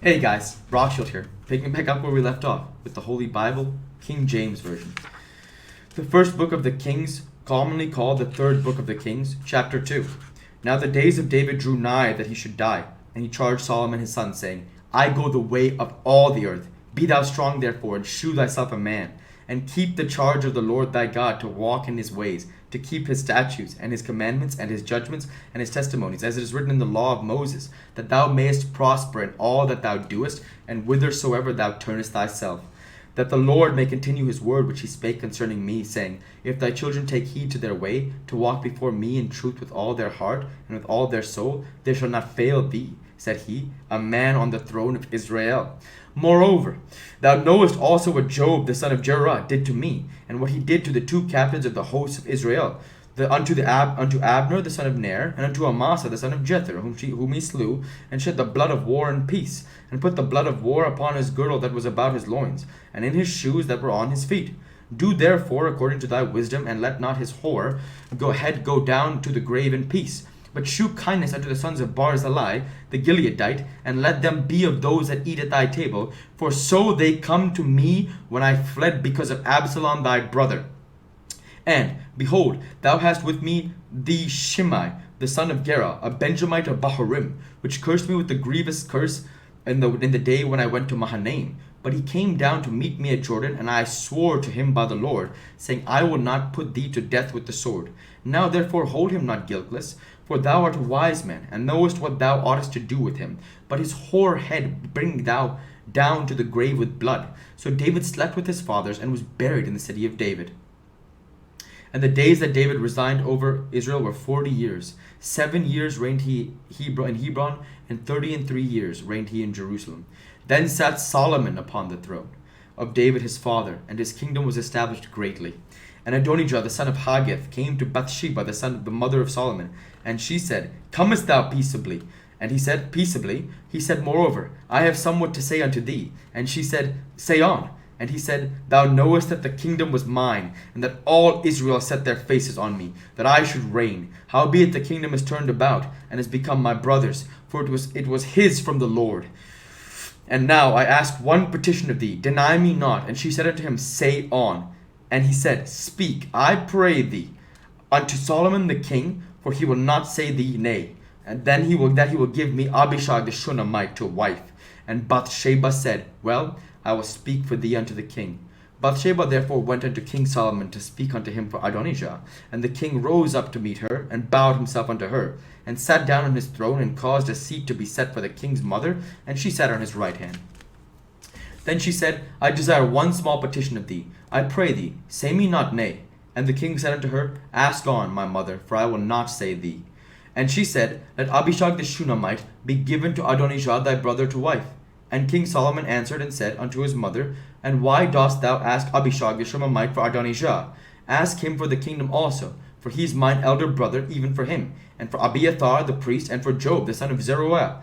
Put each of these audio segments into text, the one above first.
Hey guys, Rockshield here, picking back up where we left off with the Holy Bible, King James Version. The first book of the Kings, commonly called the third book of the Kings, chapter 2. Now the days of David drew nigh that he should die, and he charged Solomon his son, saying, I go the way of all the earth. Be thou strong therefore, and shew thyself a man, and keep the charge of the Lord thy God, to walk in his ways, to keep his statutes, and his commandments, and his judgments, and his testimonies, as it is written in the law of Moses, that thou mayest prosper in all that thou doest, and whithersoever thou turnest thyself. That the Lord may continue his word which he spake concerning me, saying, If thy children take heed to their way, to walk before me in truth with all their heart, and with all their soul, they shall not fail thee, said he, a man on the throne of Israel. Moreover, thou knowest also what Job the son of Jeruah did to me, and what he did to the two captains of the hosts of Israel, unto Abner the son of Ner, and unto Amasa the son of Jether, whom he slew, and shed the blood of war in peace, and put the blood of war upon his girdle that was about his loins, and in his shoes that were on his feet. Do therefore according to thy wisdom, and let not his whore go down to the grave in peace. But shew kindness unto the sons of Barzillai, the Gileadite, and let them be of those that eat at thy table, for so they come to me when I fled because of Absalom thy brother. And, behold, thou hast with me the Shimei, the son of Gera, a Benjamite of Bahurim, which cursed me with the grievous curse in the day when I went to Mahanaim. But he came down to meet me at Jordan, and I swore to him by the Lord, saying, I will not put thee to death with the sword. Now therefore hold him not guiltless, for thou art a wise man, and knowest what thou oughtest to do with him. But his whore head bring thou down to the grave with blood. So David slept with his fathers, and was buried in the city of David. And the days that David resigned over Israel were 40 years. 7 years reigned he in Hebron, and 33 years reigned he in Jerusalem. Then sat Solomon upon the throne of David his father, and his kingdom was established greatly. And Adonijah the son of Haggith came to Bathsheba the mother of Solomon, and she said, Comest thou peaceably? And he said, Peaceably. He said, Moreover, I have somewhat to say unto thee. And she said, Say on. And he said, Thou knowest that the kingdom was mine, and that all Israel set their faces on me, that I should reign. Howbeit the kingdom is turned about, and is become my brother's, for it was his from the Lord. And now I ask one petition of thee, deny me not. And she said unto him, Say on. And he said, Speak, I pray thee, unto Solomon the king, for he will not say thee nay. And then he will give me Abishag the Shunammite to a wife. And Bathsheba said, Well, I will speak for thee unto the king. Bathsheba therefore went unto King Solomon to speak unto him for Adonijah. And the king rose up to meet her, and bowed himself unto her, and sat down on his throne, and caused a seat to be set for the king's mother, and she sat on his right hand. Then she said, I desire one small petition of thee. I pray thee, say me not nay. And the king said unto her, Ask on, my mother, for I will not say thee. And she said, Let Abishag the Shunammite be given to Adonijah thy brother to wife. And King Solomon answered and said unto his mother, And why dost thou ask Abishag the Shunammite for Adonijah? Ask him for the kingdom also, for he is mine elder brother, even for him, and for Abiathar the priest, and for Job the son of Zeruiah.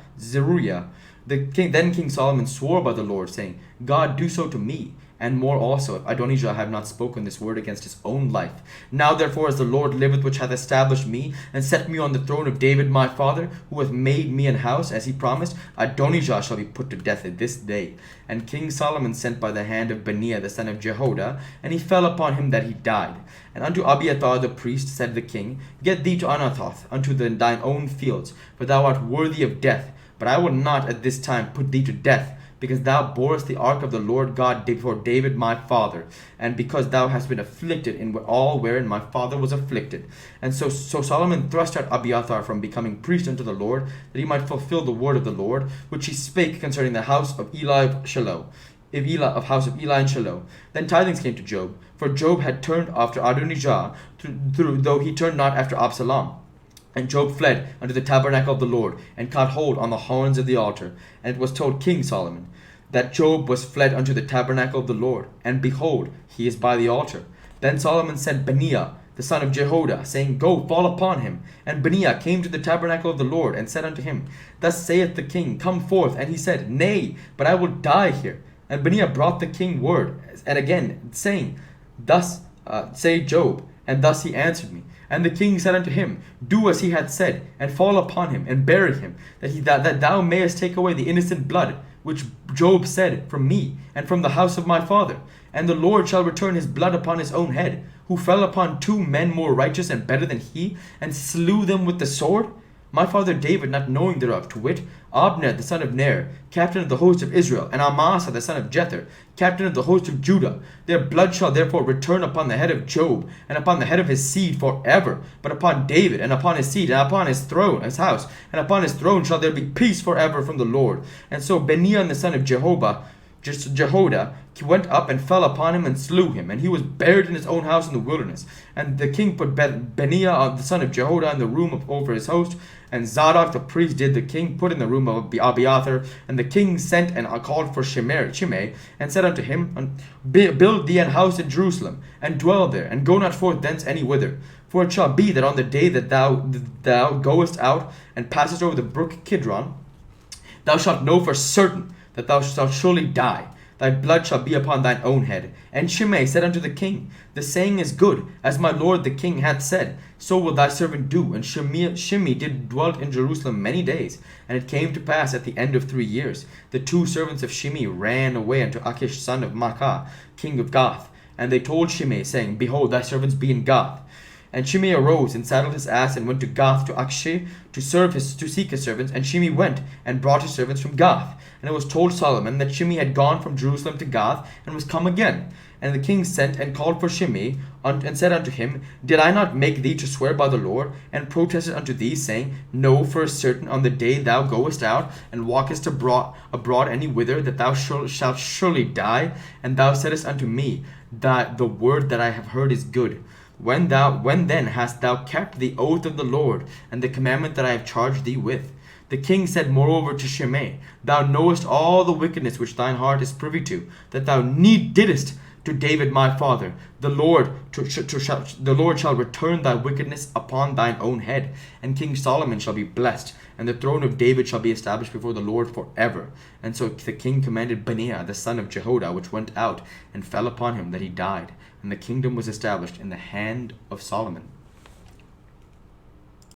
Then King Solomon swore by the Lord, saying, God do so to me, and more also, if Adonijah have not spoken this word against his own life. Now therefore, as the Lord liveth, which hath established me, and set me on the throne of David my father, who hath made me an house, as he promised, Adonijah shall be put to death at this day. And King Solomon sent by the hand of Benaiah the son of Jehoiada, and he fell upon him that he died. And unto Abiathar the priest said the king, Get thee to Anathoth, unto thine own fields, for thou art worthy of death. But I will not at this time put thee to death, because thou borest the ark of the Lord God before David my father, and because thou hast been afflicted in all wherein my father was afflicted. And so Solomon thrust out Abiathar from becoming priest unto the Lord, that he might fulfill the word of the Lord, which he spake concerning the house of Eli and Shiloh. Then tidings came to Job, for Job had turned after Adonijah, though he turned not after Absalom. And Job fled unto the tabernacle of the Lord, and caught hold on the horns of the altar. And it was told King Solomon, that Job was fled unto the tabernacle of the Lord, and behold, he is by the altar. Then Solomon sent Benaiah the son of Jehoiada, saying, Go, fall upon him. And Benaiah came to the tabernacle of the Lord, and said unto him, Thus saith the king, Come forth. And he said, Nay, but I will die here. And Benaiah brought the king word, and again, saying, Thus say Job. And thus he answered me, And the king said unto him, Do as he hath said, and fall upon him, and bury him, that thou mayest take away the innocent blood, which Job said, from me, and from the house of my father. And the Lord shall return his blood upon his own head, who fell upon 2 men more righteous and better than he, and slew them with the sword. My father David, not knowing thereof, to wit, Abner the son of Ner, captain of the host of Israel, and Amasa the son of Jether, captain of the host of Judah. Their blood shall therefore return upon the head of Job, and upon the head of his seed forever, but upon David, and upon his seed, and upon his throne, his house, and upon his throne shall there be peace forever from the Lord. And so Benaiah the son of Jehoiada went up and fell upon him and slew him, and he was buried in his own house in the wilderness. And the king put Benaiah the son of Jehoiada in the room over his host, and Zadok the priest did the king put in the room of Abiathar. And the king sent and called for Shimei, and said unto him, Build thee an house in Jerusalem, and dwell there, and go not forth thence any whither. For it shall be that on the day that thou goest out and passest over the brook Kidron, thou shalt know for certain that thou shalt surely die. Thy blood shall be upon thine own head. And Shimei said unto the king, The saying is good, as my lord the king hath said, so will thy servant do. And Shimei did dwell in Jerusalem many days. And it came to pass at the end of 3 years, the 2 servants of Shimei ran away unto Achish son of Maachah, king of Gath. And they told Shimei, saying, Behold, thy servants be in Gath. And Shimei arose and saddled his ass and went to Gath to Achish to seek his servants. And Shimei went and brought his servants from Gath. And it was told Solomon that Shimei had gone from Jerusalem to Gath and was come again. And the king sent and called for Shimei and said unto him, Did I not make thee to swear by the Lord, and protested unto thee, saying, Know for certain on the day thou goest out and walkest abroad any whither, that thou shalt surely die? And thou saidst unto me, that the word that I have heard is good. When then hast thou kept the oath of the Lord, and the commandment that I have charged thee with? The king said moreover to Shimei, Thou knowest all the wickedness which thine heart is privy to, that thou didst to David my father. The Lord shall return thy wickedness upon thine own head, and King Solomon shall be blessed, and the throne of David shall be established before the Lord forever. And so the king commanded Benaiah the son of Jehoiada, which went out and fell upon him, that he died. And the kingdom was established in the hand of Solomon.